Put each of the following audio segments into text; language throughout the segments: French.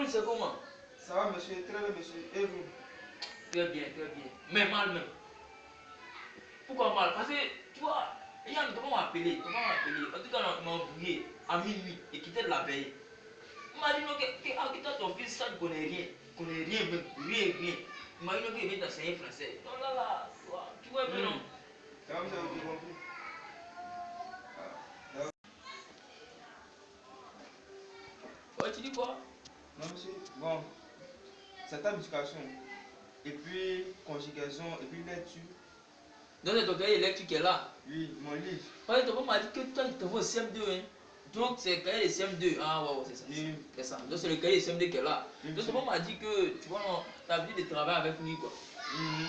Goli, c'est comment? Ça va, monsieur, très bien, monsieur. Et vous? Très bien, très bien. Mais mal même. Pourquoi mal? Parce que, tu vois, il y a comment m'appeler. En tout cas, on m'a embrouillé à minuit et quitté de la veille. Il m'a dit non, que ton fils, ça ne connaît rien. Il connaît rien, même, rien. Il m'a dit non, qu'il vient d'enseigner français. Non, là, tu vois un peu, non? Ça va, monsieur, vous avez compris? Ouais, tu dis quoi? Non, monsieur, bon, c'est ta éducation. Et puis, conjugaison, et puis lecture. Donc, c'est ton cahier de lecture qui est là. Oui, mon livre. Ouais, ton papa m'a dit que toi, tu t'envoies au CM2, hein. Donc, c'est le cahier de CM2. Ah, ouais, c'est ça. Oui. C'est ça. Donc, c'est le cahier de CM2 qui est là. Oui, Donc, ton papa m'a dit que, tu vois, tu as l'habitude de travailler avec lui, quoi.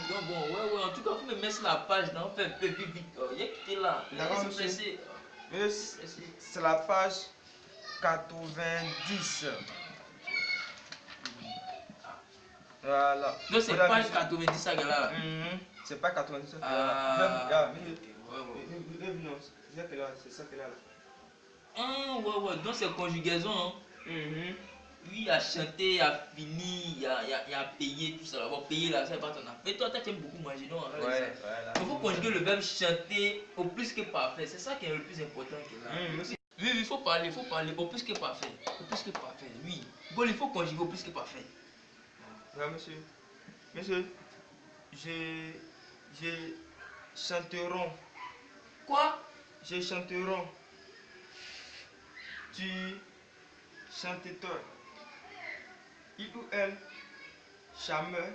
Donc, bon, ouais, en tout cas, il faut me mettre sur la page, là, on fait un peu vite. Il y a quitté là. D'accord, monsieur. C'est la page 90. Voilà. Donc, c'est page 90, ça, là. C'est pas 90. Ah, c'est ça qu'elle a là. Ah, ouais. Donc, c'est conjugaison, hein. Oui, à chanter, à finir, à payer, tout ça. Bon, payer là, c'est pas ton affaire. Mais toi, tu aimes beaucoup manger, non? Ouais, il faut conjuguer le verbe chanter au plus que parfait. C'est ça qui est le plus important. Oui, il faut parler au plus que parfait. Oui. Bon, il faut conjuguer au plus que parfait. Ouais, monsieur. Monsieur, j'ai chanteron. Quoi? J'ai chanteron. Tu chantes toi. Il ou elle, chameur.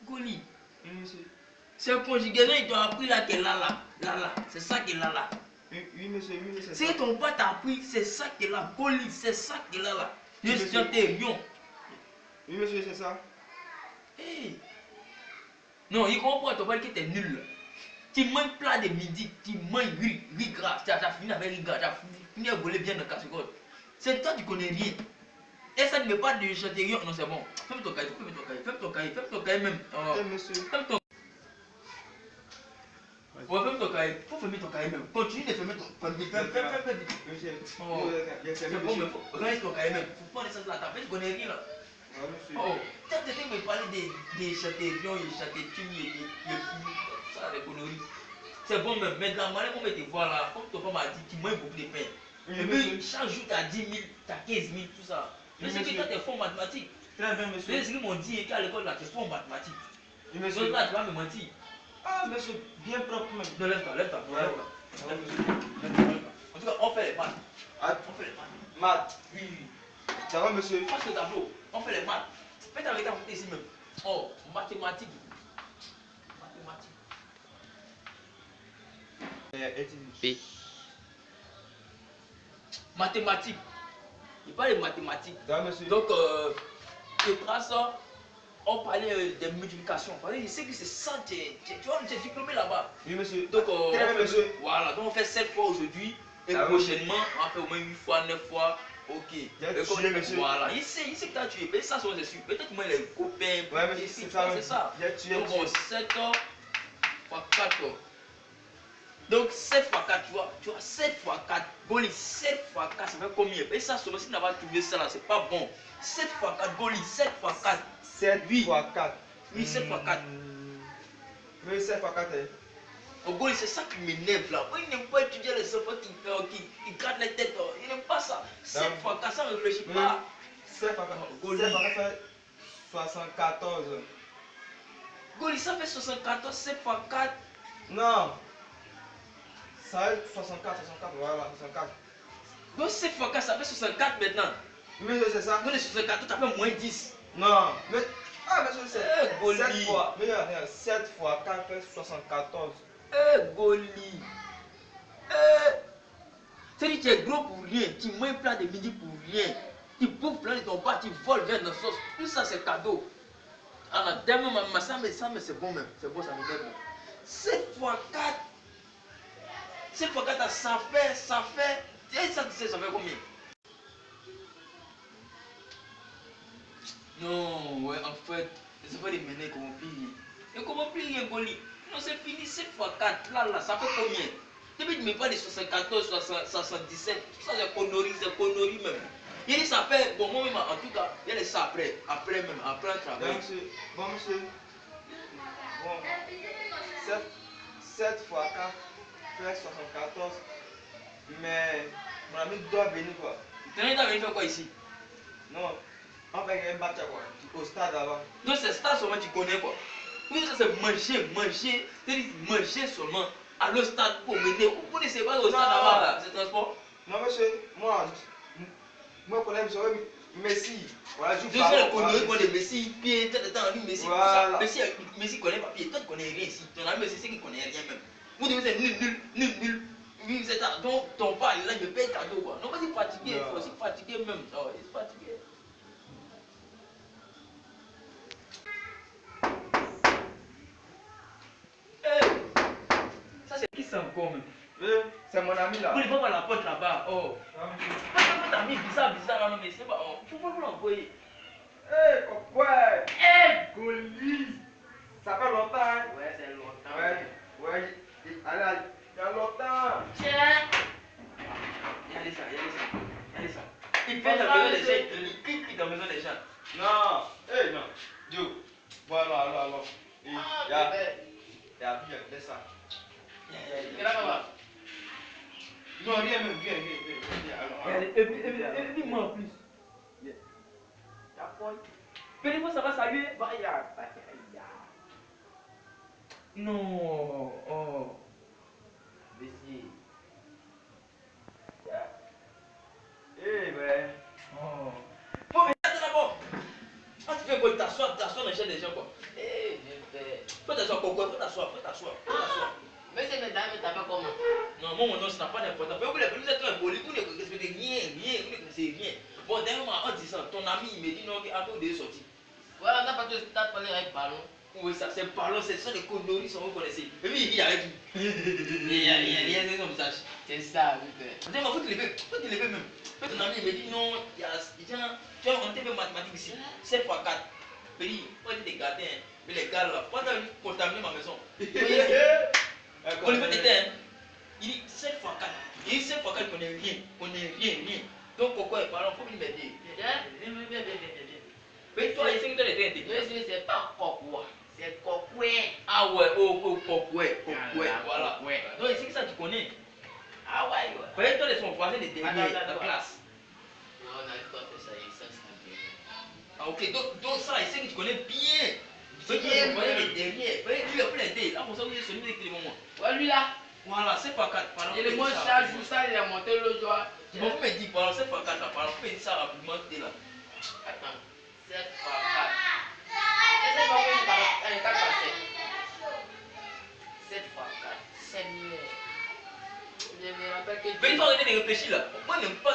Goli. Oui, monsieur. C'est conjugaison, ils t'ont appris là qu'elle là. C'est ça qu'elle a là. Oui, monsieur, c'est ça. Si ton père t'a appris, c'est ça qu'elle a. Goli, c'est ça qu'elle a là. Je chantais Rion. Oui, monsieur, c'est ça. Hey. Non, il comprend ton père qui était nul. Tu manges plat de midi, tu manges riz gras. Tu as fini avec riz gras, tu as fini à voler bien de casse-côte. C'est toi, tu connais rien. Et ça ne met pas de chanter Rion. Non, c'est bon. Fais ton cahier même. Monsieur. Fais ton Ouais, ferme ton cahier. Faut fermer ton cahier même. Continue de fermer ton cahier. Fais vite. C'est bon, mais faut range ton cahier même. Faut pas laisser ça à la table. Tu connais rien là. Oh, tu as peut-être me parler des châtaignions et châtaignes et ça, des conneries. C'est bon même. Mais de la manière qu'on va te voir là, comme ton papa m'a dit, tu manges beaucoup de pain. Et puis, chaque jour, tu as 10 000, tu as 15 000, tout ça. Mais c'est que toi, tu es fort en mathématiques. Très bien, monsieur. C'est ce qu'ils m'ont dit qu'à l'école là, tu es fort en mathématiques. Monsieur. Donc là, tu vas me mentir. Ah, monsieur, bien propre même. Non, lève-toi. En tout cas, on fait les maths. On fait les maths. Maths. Oui. Ça va, monsieur? Passe le tableau. On fait les maths. Faites avec ta côté ici même. Oh, mathématiques. P. Mathématiques. Il parle de mathématiques. Ça va, monsieur? Donc, tu traces, on parlait de multiplication. Je sais que c'est ça, tu vois, tu es diplômé là-bas. Oui, monsieur. Donc, très bien, monsieur. Voilà, donc on fait 7 fois aujourd'hui. Et prochainement, on va faire au moins 8 fois, 9 fois. Ok. Tué, monsieur. Voilà, il sait que tu as tué. Mais ça, c'est sûr. Peut-être moi, les copains. Ouais, mais c'est ça. Donc, bon, 7 fois 4. Donc, 7 fois 4, tu vois, 7 fois 4. Goli, 7 fois 4, ça fait combien? Et ça, si tu n'as pas trouvé ça là, c'est pas bon. 7 fois 4, Goli, 7 fois 4. 7 fois 4. Oui, 7 fois 4. Oui, 7 fois 4. Oh, Goli, c'est ça qui m'énerve là. Il n'aime pas étudier les enfants qui grattent les têtes. Il n'aime pas ça. 7 fois 4, ça ne réfléchit pas. 7 fois 4. 7 fois 4 fait 74. Goli, ça fait 74, 7 fois 4. Non. Ça fait 64, voilà, 64. Donc 7 fois 4, ça fait 64 maintenant. Oui, c'est ça. Donc les 64, tu as fait moins 10. Non, mais. Ah, mais c'est 7 fois. Mais regarde, 7 fois 4 fait 74. Goli. C'est-à-dire, tu es gros pour rien. Tu manges plein de midi pour rien. Tu bouffes plein de ton bas, tu voles vers la sauce. Tout ça, c'est cadeau. Alors, dernièrement, ça, mais c'est bon même. C'est bon, ça me donne. 7 fois 4. 7 fois 4, ça fait. Et ça, tu sais, ça fait combien? Non, ouais, en fait, c'est pas les mener comment plier. Et comment plier, Goli? Non, c'est fini, 7 fois 4. Là, ça fait combien? Depuis tu me parles de 74, 77, tout ça c'est conneries même. Il dit ça fait, bon moi même en tout cas, il y a ça après même, après un travail. Bon monsieur, bon, 7 fois 4 fait 74, mais mon ami doit venir quoi. Tu dois venir faire quoi ici? Non, on va gagner un match quoi, au stade là-bas. Donc c'est stade seulement tu connais quoi. Oui, ça c'est manger, c'est-à-dire manger seulement. À le stade pour mener, vous ne connaissez pas le stade là-bas, là, c'est transport. Non monsieur, moi je connais Messi. Voilà, je connais Messi, pied, Messi, voilà. Messi connaît pas pied, toi tu connais rien ici. Ton ami Messi c'est qu'il connaît rien même. Vous devez être nul. Oui, vous êtes donc ton père là, il me paye cadeau quoi. Non, vas-y fatigué, il faut aussi fatigué même. Oh, il est fatigué. Ça c'est qui ça encore même? C'est mon ami là. Vous ne pouvez pas la porte là-bas. Oh. Votre ami bizarre là, mais c'est pas. Il faut pas vous l'envoyer. Ouais. Goli. Ça fait longtemps. Hein? Ouais, c'est longtemps. Ouais. Allez, il y a longtemps. Tiens. Regardez ça. Il fait dans la maison des gens. Il clique dans la maison des gens. Non. Non. Dieu. Voilà, alors. Il y a bien, laisse ça. Non, rien même, viens. Et puis moi en plus. Pénémo, ça va saluer. Non. Oh. Messi. Ben. Oh. Faut me mettre d'abord. Quand tu fais quoi, t'assois dans les chaînes des gens quoi. Faut t'asseoir, faut t'asseoir. Mais c'est mesdames, mais t'as pas comment? Non, moi, mon nom, ça n'a pas d'importance. Vous êtes très poli, vous ne respectez rien, vous ne connaissez rien. Bon, dernièrement, en disant, ton ami, il me dit non, qu'après, vous devez sortir. Voilà, on n'a pas tout le stade pour aller avec ballon. Oui, ça, c'est ballon, ce sont des conneries, ça vous connaissez. Et puis, il rit avec lui. Il y a son visage. C'est ça, oui. Il faut te lever même. Ton ami, il me dit non, il y a, tu vois, on était fait mathématiques ici. 7 fois 4. Il dit, on était des gardiens, mais les gars là, pendant qu'ils contaminer ma maison. On lui fait des termes. Il dit 7 fois 4. Il dit 7 fois 4 qu'on n'est rien. Donc pourquoi parlons, faut qu'il m'aide. Viens. Mais toi, il sait que toi, les intelligent. Mais c'est pas Kokwa, c'est Kokwe. Ah ouais, Kokwe, voilà. Donc il sait que ça tu connais. Ah ouais. Peut-être toi, ils sont voisins de derrière la classe. Non, on n'arrive pas à faire ça, ça c'est bien. Ah ok, donc ça, il sait que tu connais bien. Peut-être qu'ils sont voisins de derrière. Peut-être lui, après l'aider. Là, pour ça, vous êtes celui avec les moments. Ouais, lui là. Voilà, 7 fois 4. Il est moins charge, ça, il a monté le joie. Bon, vous me dites, voilà, 7 fois 4 là, vous me dites ça rapidement, t'es là. Attends, 7 fois 4. C'est pas comme ça, 4 fois 7. 7 fois 4, 7 000. Je me rappelle que. Mais il faut arrêter de réfléchir là. Moi, il n'aime pas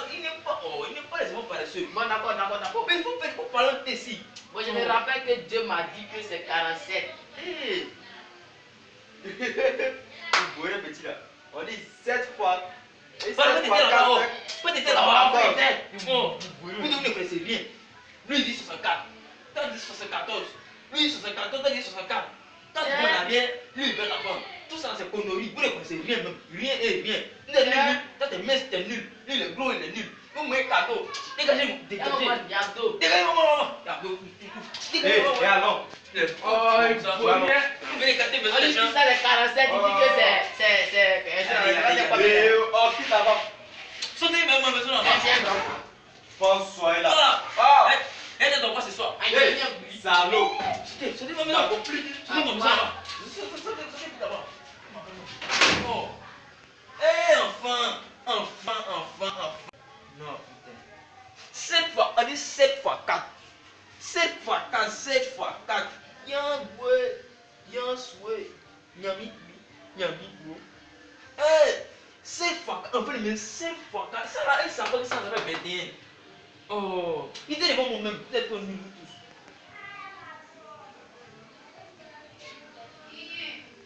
les enfants paresseux. Bon, d'accord. Mais il faut parler de ici. Moi, je me rappelle que Dieu m'a dit que c'est 47. Vous voyez petit là. On dit 7 fois. Et 7 Parle fois de 4. Peut-être là-bas. Vous ne connaissez rien. Lui, il dit 64. Toi, il dit 74. Lui, 74, toi, il dit 64. Toi, tu prends la bière, lui, il veut la femme. Tout ça, c'est connerie. Vous ne connaissez rien même. Rien et rien. Vous êtes nul. Toi, t'es mince, t'es nul. Lui, il est gros, il est nul. Vous me mettez cadeau. Dégagez-moi. Dégagez-moi. Et alors? Oh, il faut bien. Vous venez gâter mes On dit gens. ça, les 47, il dit que c'est. Oh, qui là-bas? Sautez même ma maison là-bas. François est là. Voilà. Elle est dans moi ce soir. Salaud. Sautez ma maison. Sautez ma maison là-bas. Sautez d'abord. Oh. Eh, enfin. Non, putain. 7 fois, on dit 7 fois 4. 7 fois 4. Yan boué, yan soué, nyami, bro. Eh, 7 fois 4, on fait le même 7 fois 4. Ça là, ça va que ça va être bien. Oh, il était devant moi-même, peut-être que nous.